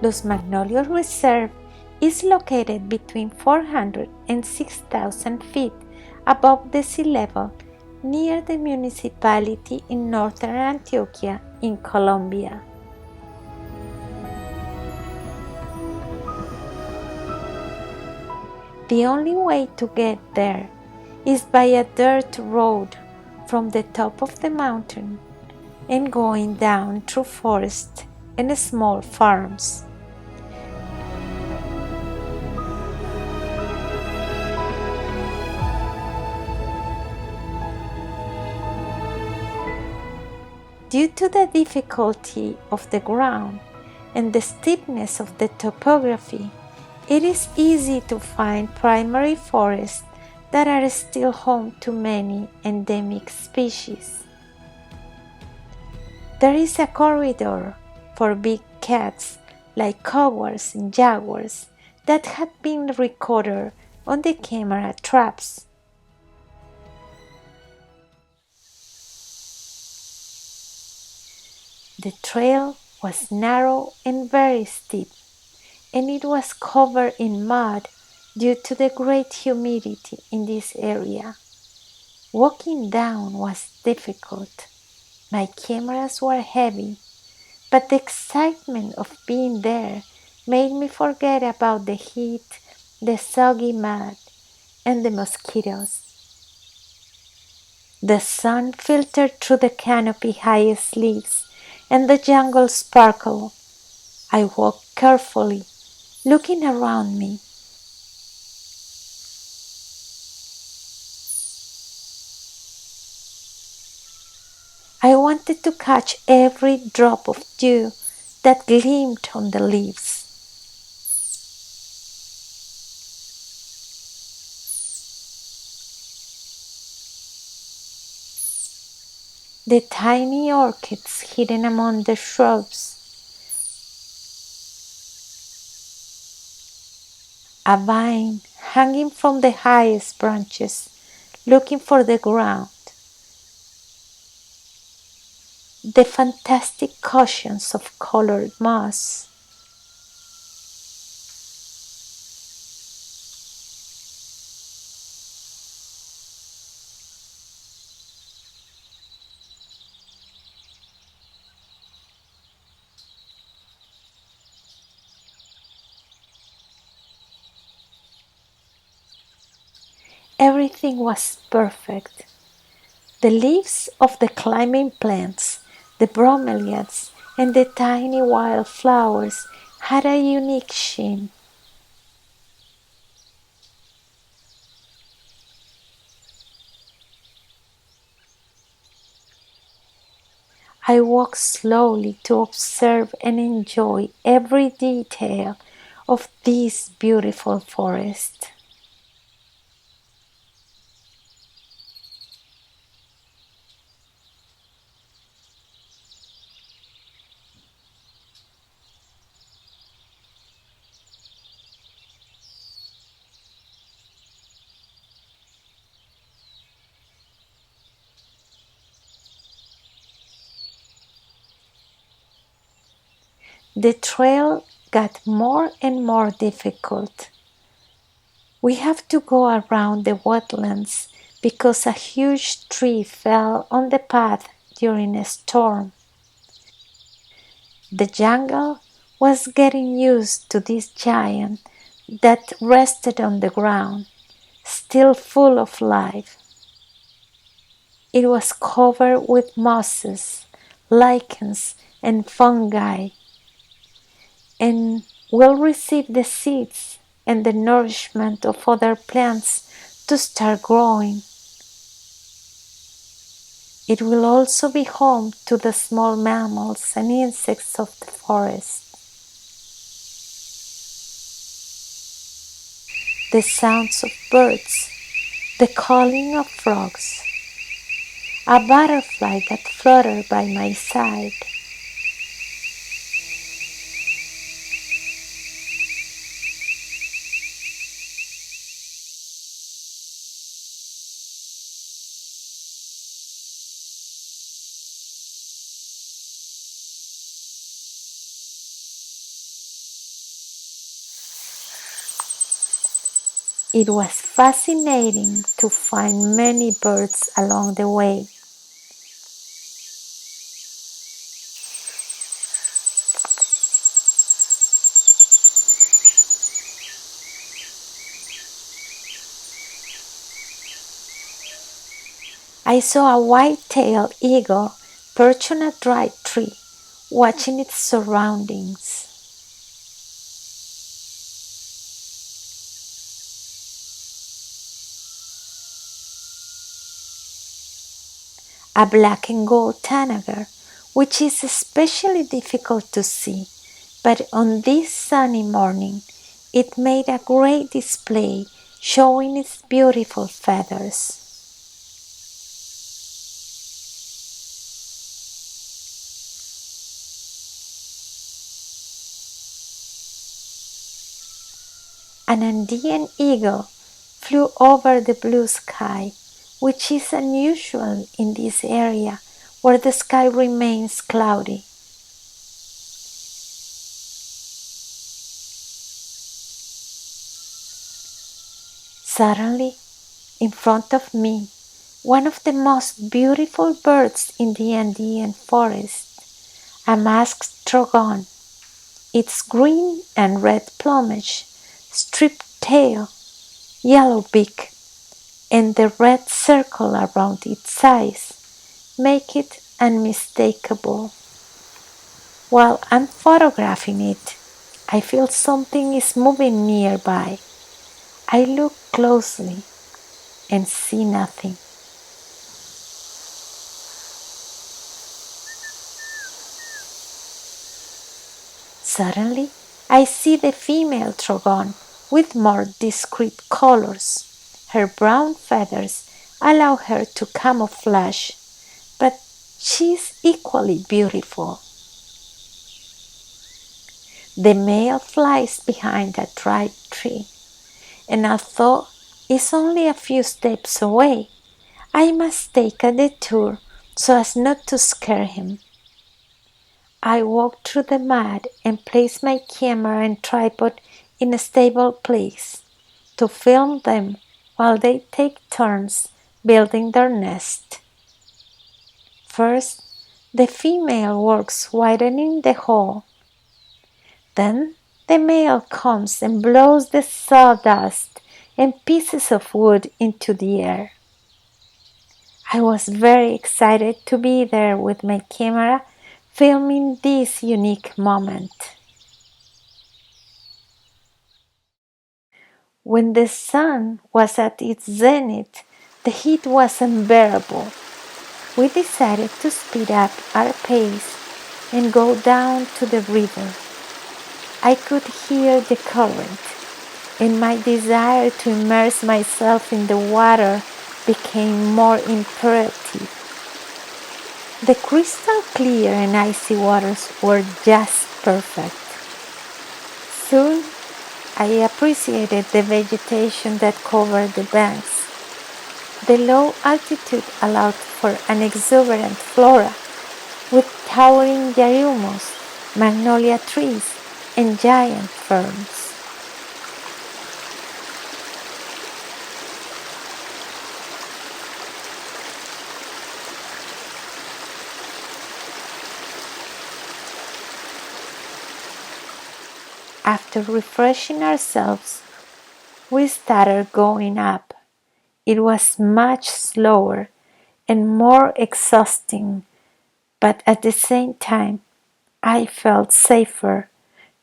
Los Magnolios Reserve is located between 400 and 6,000 feet above the sea level near the municipality in northern Antioquia in Colombia. The only way to get there is by a dirt road from the top of the mountain and going down through forests and small farms. Due to the difficulty of the ground and the steepness of the topography, it is easy to find primary forests that are still home to many endemic species. There is a corridor for big cats like couguars and jaguars that had been recorded on the camera traps. The trail was narrow and very steep, and it was covered in mud due to the great humidity in this area. Walking down was difficult. My cameras were heavy, but the excitement of being there made me forget about the heat, the soggy mud, and the mosquitoes. The sun filtered through the canopy-highest leaves, and the jungle sparkled. I walked carefully, looking around me. I wanted to catch every drop of dew that gleamed on the leaves. The tiny orchids hidden among the shrubs. A vine hanging from the highest branches, looking for the ground. The fantastic cushions of colored moss. Everything was perfect. The leaves of the climbing plants, the bromeliads, and the tiny wildflowers had a unique sheen. I walked slowly to observe and enjoy every detail of this beautiful forest. The trail got more and more difficult. We have to go around the wetlands because a huge tree fell on the path during a storm. The jungle was getting used to this giant that rested on the ground, still full of life. It was covered with mosses, lichens, and fungi, and will receive the seeds and the nourishment of other plants to start growing. It will also be home to the small mammals and insects of the forest. The sounds of birds, the calling of frogs, a butterfly that fluttered by my side. It was fascinating to find many birds along the way. I saw a white-tailed eagle perched on a dry tree, watching its surroundings. A black and gold tanager, which is especially difficult to see, but on this sunny morning it made a great display, showing its beautiful feathers. An Andean eagle flew over the blue sky, which is unusual in this area where the sky remains cloudy. Suddenly, in front of me, one of the most beautiful birds in the Andean forest, a masked trogon. Its green and red plumage, striped tail, yellow beak, and the red circle around its eyes make it unmistakable. While I'm photographing it, I feel something is moving nearby. I look closely and see nothing. Suddenly, I see the female trogon with more discreet colors. Her brown feathers allow her to camouflage, but she is equally beautiful. The male flies behind a dry tree, and although it's only a few steps away, I must take a detour so as not to scare him. I walk through the mud and place my camera and tripod in a stable place to film them while they take turns building their nest. First, the female works widening the hole. Then the male comes and blows the sawdust and pieces of wood into the air. I was very excited to be there with my camera filming this unique moment. When the sun was at its zenith, the heat was unbearable. We decided to speed up our pace and go down to the river. I could hear the current, and my desire to immerse myself in the water became more imperative. The crystal clear and icy waters were just perfect. Soon, I appreciated the vegetation that covered the banks. The low altitude allowed for an exuberant flora with towering yarumals, magnolia trees, and giant ferns. After refreshing ourselves, we started going up. It was much slower and more exhausting, but at the same time, I felt safer.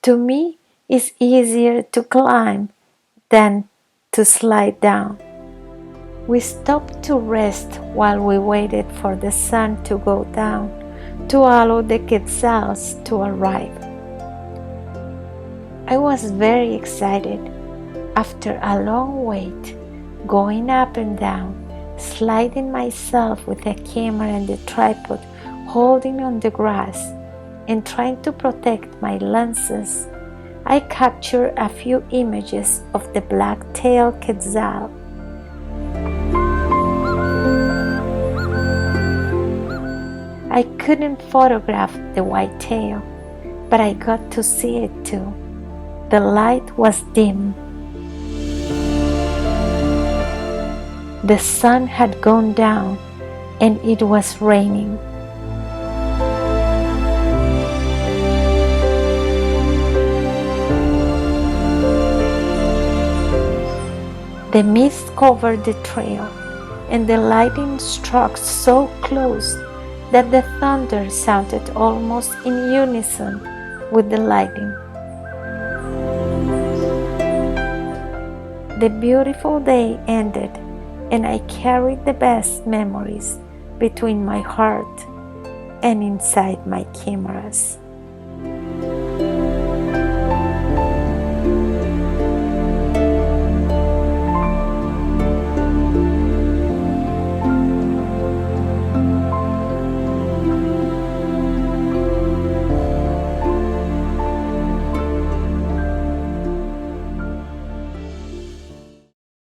To me, it's easier to climb than to slide down. We stopped to rest while we waited for the sun to go down to allow the quetzals to arrive. I was very excited. After a long wait, going up and down, sliding myself with the camera and the tripod, holding on the grass, and trying to protect my lenses, I captured a few images of the black-tailed quetzal. I couldn't photograph the white tail, but I got to see it too. The light was dim. The sun had gone down and it was raining. The mist covered the trail, and the lightning struck so close that the thunder sounded almost in unison with the lightning. The beautiful day ended, and I carried the best memories between my heart and inside my chimeras.